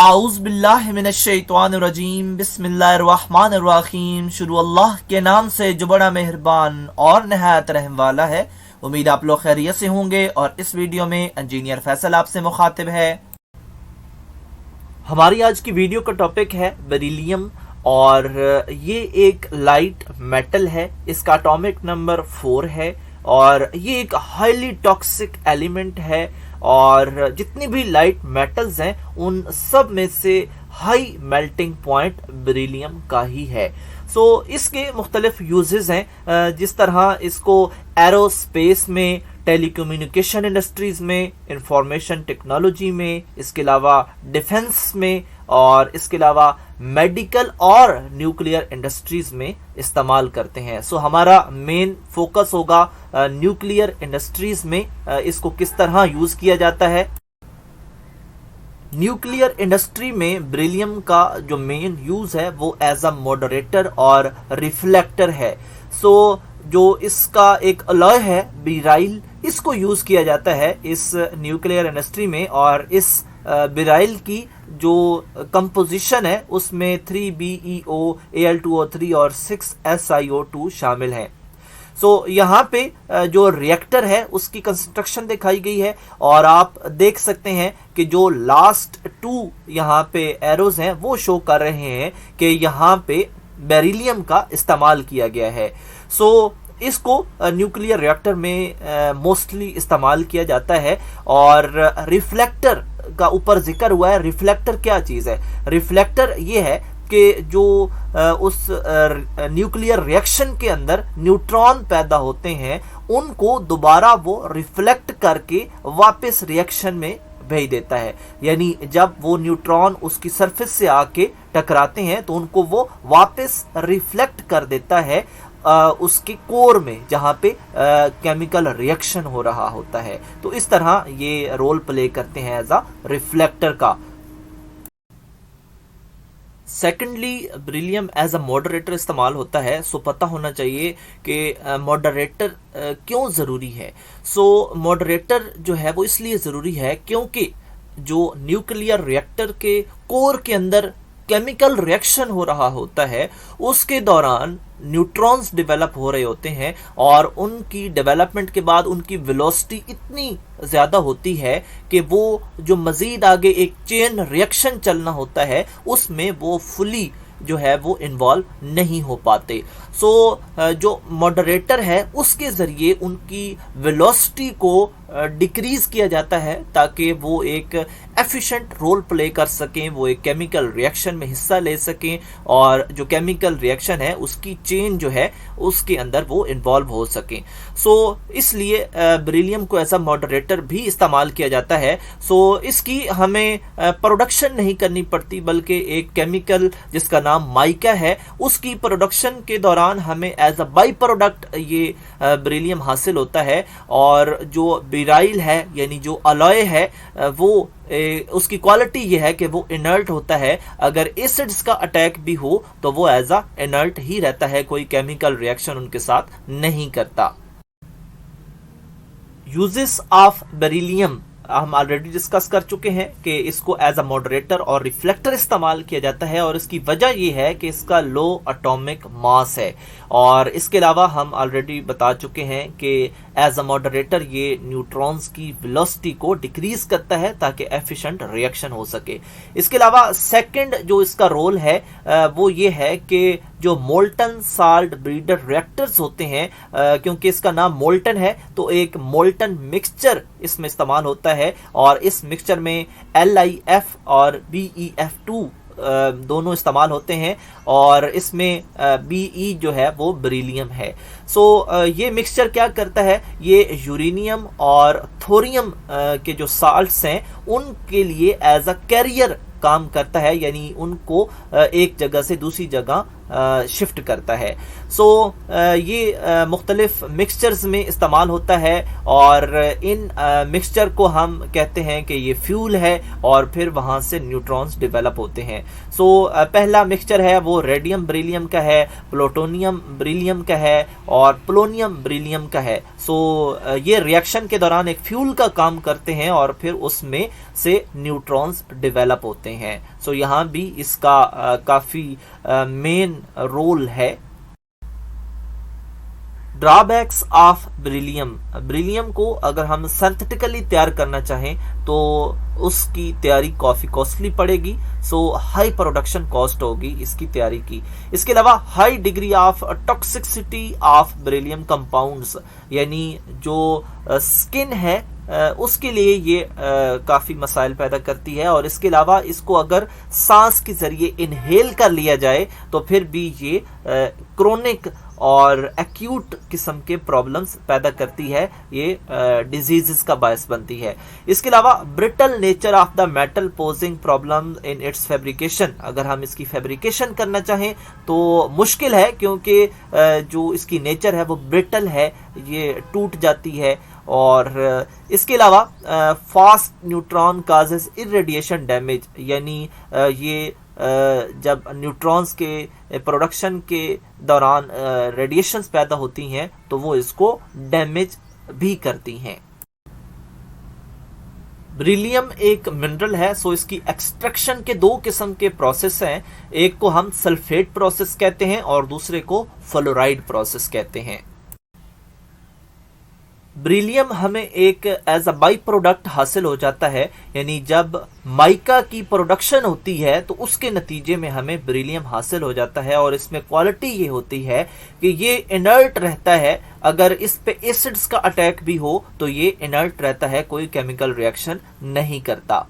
आऊज़ बिल्लाहि मिनश्शैतानिर्रजीम बिस्मिल्लाहिर्रहमानिर्रहीम। शुरू अल्लाह के नाम से जो बड़ा मेहरबान और नहायत रहम वाला है। उम्मीद आप लोग खैरियत से होंगे और इस वीडियो में इंजीनियर फैसल आपसे मुखातिब है। हमारी आज की वीडियो का टॉपिक है बेरिलियम और ये एक लाइट मेटल है। इसका एटॉमिक नंबर 4 है और ये एक हाईली टॉक्सिक एलिमेंट है और जितनी भी लाइट मेटल्स हैं उन सब में से हाई मेल्टिंग पॉइंट बेरिलियम का ही है। इसके मुख्तलिफ यूजेस हैं, जिस तरह इसको एरोस्पेस में, टेलीकम्युनिकेशन इंडस्ट्रीज में, इंफॉर्मेशन टेक्नोलॉजी में, इसके अलावा डिफेंस में और इसके अलावा मेडिकल और न्यूक्लियर इंडस्ट्रीज में इस्तेमाल करते हैं। हमारा मेन फोकस होगा न्यूक्लियर इंडस्ट्रीज में इसको किस तरह यूज किया जाता है। न्यूक्लियर इंडस्ट्री में बेरिलियम का जो मेन यूज है वो एज अ मॉडरेटर और रिफ्लेक्टर है। जो इसका एक अलॉय है बेराइल, इसको यूज किया जाता है इस न्यूक्लियर इंडस्ट्री में और इस बेराइल की जो कंपोजिशन है उसमें 3BeO, Al2O3 और 6SiO2 शामिल हैं। यहाँ पे जो रिएक्टर है उसकी कंस्ट्रक्शन दिखाई गई है और आप देख सकते हैं कि जो लास्ट 2 यहाँ पे एरोज हैं वो शो कर रहे हैं कि यहाँ पे बेरिलियम का इस्तेमाल किया गया है। इसको न्यूक्लियर रिएक्टर में मोस्टली इस्तेमाल किया जाता है। और रिफ्लेक्टर का ऊपर जिक्र हुआ है। रिफ्लेक्टर क्या चीज़ है? रिफ्लेक्टर ये है कि जो उस न्यूक्लियर रिएक्शन के अंदर न्यूट्रॉन पैदा होते हैं उनको दोबारा वो रिफ्लेक्ट करके वापस रिएक्शन में भेज देता है। यानी जब वो न्यूट्रॉन उसकी सरफेस से आके टकराते हैं तो उनको वो वापस रिफ्लेक्ट कर देता है उसके कोर में, जहाँ पे केमिकल रिएक्शन हो रहा होता है। तो इस तरह ये रोल प्ले करते हैं एज अ रिफ्लेक्टर का। Secondly beryllium as a moderator इस्तेमाल होता है। पता होना चाहिए कि मॉडरेटर क्यों ज़रूरी है। मॉडरेटर जो है वो इसलिए ज़रूरी है क्योंकि जो न्यूक्लियर रिएक्टर के कोर के अंदर केमिकल रिएक्शन हो रहा होता है उसके दौरान न्यूट्रॉन्स डेवलप हो रहे होते हैं और उनकी डेवलपमेंट के बाद उनकी वेलोसिटी इतनी ज़्यादा होती है कि वो जो मज़ीद आगे एक चेन रिएक्शन चलना होता है उसमें वो फुली जो है वो इन्वॉल्व नहीं हो पाते। जो मॉडरेटर है उसके ज़रिए उनकी वेलोसिटी को डिक्रीज़ किया जाता है ताकि वो एक एफिशिएंट रोल प्ले कर सकें, वो एक केमिकल रिएक्शन में हिस्सा ले सकें और जो केमिकल रिएक्शन है उसकी चेन जो है उसके अंदर वो इन्वॉल्व हो सकें। इसलिए बेरिलियम को ऐसा मॉडरेटर भी इस्तेमाल किया जाता है। इसकी हमें प्रोडक्शन नहीं करनी पड़ती बल्कि एक केमिकल जिसका नाम माइका है उसकी प्रोडक्शन के दौरान हमें एज अ बाई प्रोडक्ट ये बेरिलियम हासिल होता है। और जो बेराइल है यानी जो अलॉय है वो उसकी क्वालिटी ये है कि वो इनर्ट होता है। अगर एसिड्स का अटैक भी हो तो वो एज अ इनर्ट ही रहता है, कोई केमिकल रिएक्शन उनके साथ नहीं करता। यूजेस ऑफ बेरिलियम हम ऑलरेडी डिस्कस कर चुके हैं कि इसको एज अ मॉडरेटर और रिफ्लेक्टर इस्तेमाल किया जाता है और इसकी वजह यह है कि इसका लो एटॉमिक मास है। और इसके अलावा हम ऑलरेडी बता चुके हैं कि एज अ मॉडरेटर ये न्यूट्रॉन्स की वेलोसिटी को डिक्रीज करता है ताकि एफिशिएंट रिएक्शन हो सके। इसके अलावा सेकंड जो इसका रोल है वो ये है कि जो मोल्टन साल्ट ब्रीडर रिएक्टर्स होते हैं, क्योंकि इसका नाम मोल्टन है तो एक मोल्टन मिक्सचर इसमें इस्तेमाल होता है और इस मिक्सचर में LiF और BeF2 दोनों इस्तेमाल होते हैं और इसमें Be जो है वो बेरिलियम है। ये मिक्सचर क्या करता है? ये यूरेनियम और थोरियम के जो साल्ट्स हैं उनके लिए एज अ कैरियर काम करता है, यानी उनको एक जगह से दूसरी जगह शिफ्ट करता है। ये मुख्तलिफ मिक्सचर्स में इस्तेमाल होता है और इन मिक्सचर को हम कहते हैं कि ये फ्यूल है और फिर वहाँ से न्यूट्रॉन्स डेवलप होते हैं। पहला मिक्सचर है वो रेडियम बेरिलियम का है, प्लूटोनियम बेरिलियम का है और पोलोनियम बेरिलियम का है। सो ये रिएक्शन के दौरान एक फ्यूल का काम करते हैं और फिर उसमें से न्यूट्रॉन्स डेवलप होते हैं। सो यहाँ भी इसका काफ़ी मेन रोल है। ड्रॉबैक्स ऑफ बेरिलियम, बेरिलियम को अगर हम सिंथेटिकली तैयार करना चाहें तो उसकी तैयारी काफ़ी कॉस्टली पड़ेगी। सो हाई प्रोडक्शन कॉस्ट होगी इसकी तैयारी की। इसके अलावा high degree of toxicity of beryllium compounds, यानी जो स्किन है उसके लिए ये काफ़ी मसाइल पैदा करती है। और इसके अलावा इसको अगर सांस के ज़रिए इनहेल कर लिया जाए तो फिर भी ये क्रोनिक और एक्यूट किस्म के प्रॉब्लम्स पैदा करती है, ये डिजीज़ का बायस बनती है। इसके अलावा brittle nature of the metal posing problem in its fabrication, अगर हम इसकी फैब्रिकेशन करना चाहें तो मुश्किल है, क्योंकि जो इसकी नेचर है वो ब्रिटल है, ये टूट जाती है। और इसके अलावा fast neutron causes irradiation damage, यानी ये जब न्यूट्रॉन्स के प्रोडक्शन के दौरान रेडिएशंस पैदा होती हैं तो वो इसको डैमेज भी करती हैं। बेरिलियम एक मिनरल है, सो इसकी एक्सट्रैक्शन के दो किस्म के प्रोसेस हैं। एक को हम सल्फेट प्रोसेस कहते हैं और दूसरे को फ्लोराइड प्रोसेस कहते हैं। बेरिलियम हमें एक एज अ बाई प्रोडक्ट हासिल हो जाता है, यानी जब माइका की प्रोडक्शन होती है तो उसके नतीजे में हमें बेरिलियम हासिल हो जाता है। और इसमें क्वालिटी ये होती है कि ये इनर्ट रहता है, अगर इस पे एसिड्स का अटैक भी हो तो ये इनर्ट रहता है, कोई केमिकल रिएक्शन नहीं करता।